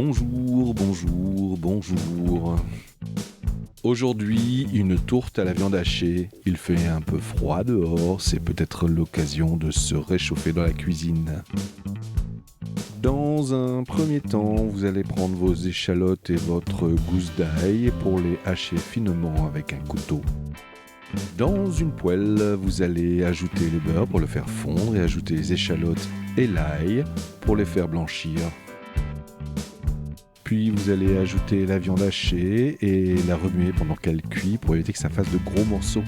Bonjour, bonjour, bonjour. Aujourd'hui, une tourte à la viande hachée. Il fait un peu froid dehors, c'est peut-être l'occasion de se réchauffer dans la cuisine. Dans un premier temps, vous allez prendre vos échalotes et votre gousse d'ail pour les hacher finement avec un couteau. Dans une poêle, vous allez ajouter le beurre pour le faire fondre et ajouter les échalotes et l'ail pour les faire blanchir. Puis vous allez ajouter la viande hachée et la remuer pendant qu'elle cuit pour éviter que ça fasse de gros morceaux.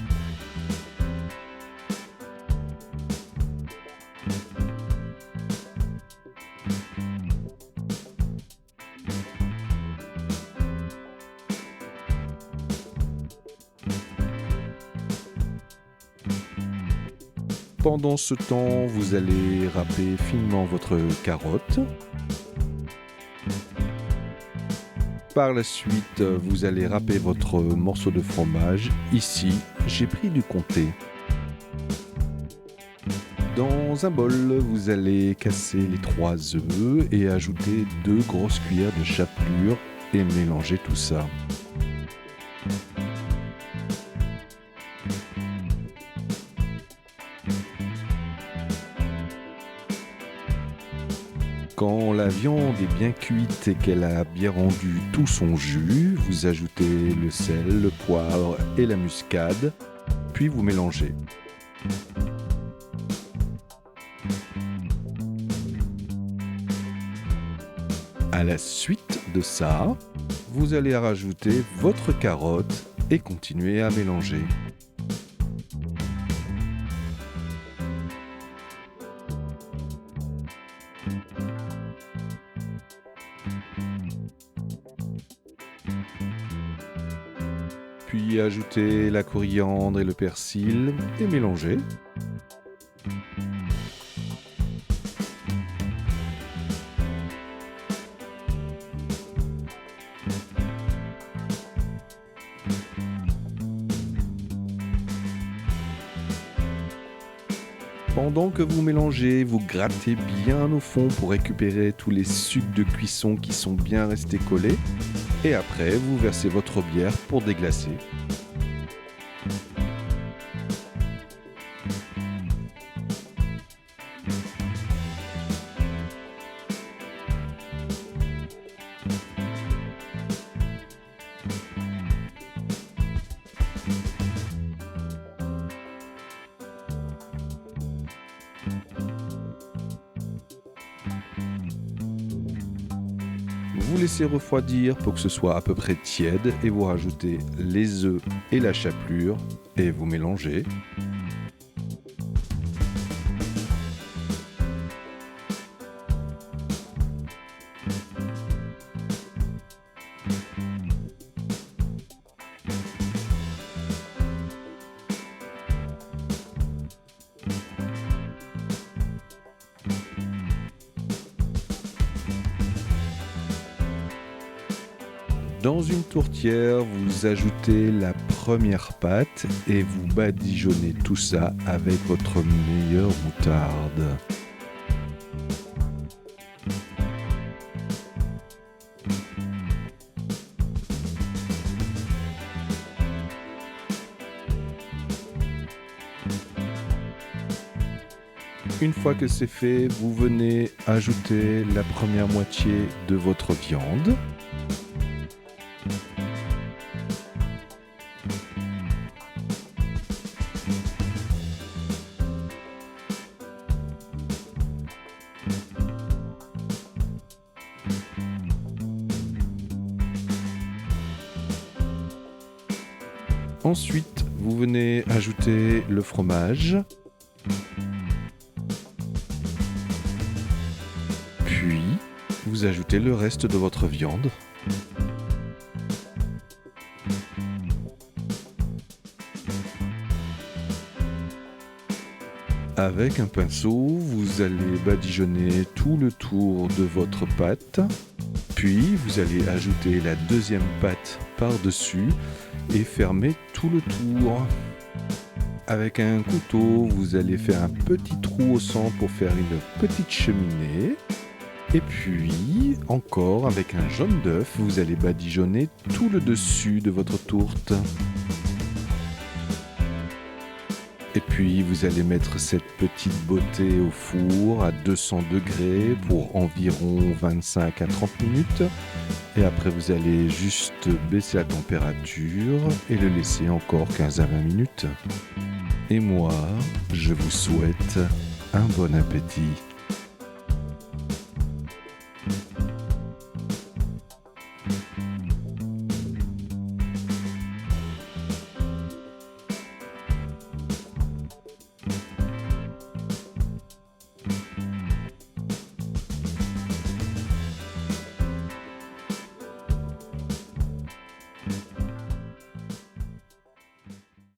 Pendant ce temps, vous allez râper finement votre carotte. Par la suite, vous allez râper votre morceau de fromage. Ici, j'ai pris du comté. Dans un bol, vous allez casser les 3 œufs et ajouter 2 grosses cuillères de chapelure et mélanger tout ça. Quand la viande est bien cuite et qu'elle a bien rendu tout son jus, vous ajoutez le sel, le poivre et la muscade, puis vous mélangez. À la suite de ça, vous allez rajouter votre carotte et continuer à mélanger. Puis ajoutez la coriandre et le persil et mélangez. Pendant que vous mélangez, vous grattez bien au fond pour récupérer tous les sucs de cuisson qui sont bien restés collés. Et après, vous versez votre bière pour déglacer. Vous laissez refroidir pour que ce soit à peu près tiède et vous rajoutez les œufs et la chapelure et vous mélangez. Dans une tourtière, vous ajoutez la première pâte et vous badigeonnez tout ça avec votre meilleure moutarde. Une fois que c'est fait, vous venez ajouter la première moitié de votre viande. Ensuite, vous venez ajouter le fromage. Puis, vous ajoutez le reste de votre viande. Avec un pinceau, vous allez badigeonner tout le tour de votre pâte. Puis, vous allez ajouter la deuxième pâte par-dessus et fermer tout le tour. Avec un couteau, vous allez faire un petit trou au centre pour faire une petite cheminée. Et puis, encore avec un jaune d'œuf, vous allez badigeonner tout le dessus de votre tourte. Et puis, vous allez mettre cette petite beauté au four à 200 degrés pour environ 25 à 30 minutes. Et après, vous allez juste baisser la température et le laisser encore 15 à 20 minutes. Et moi, je vous souhaite un bon appétit.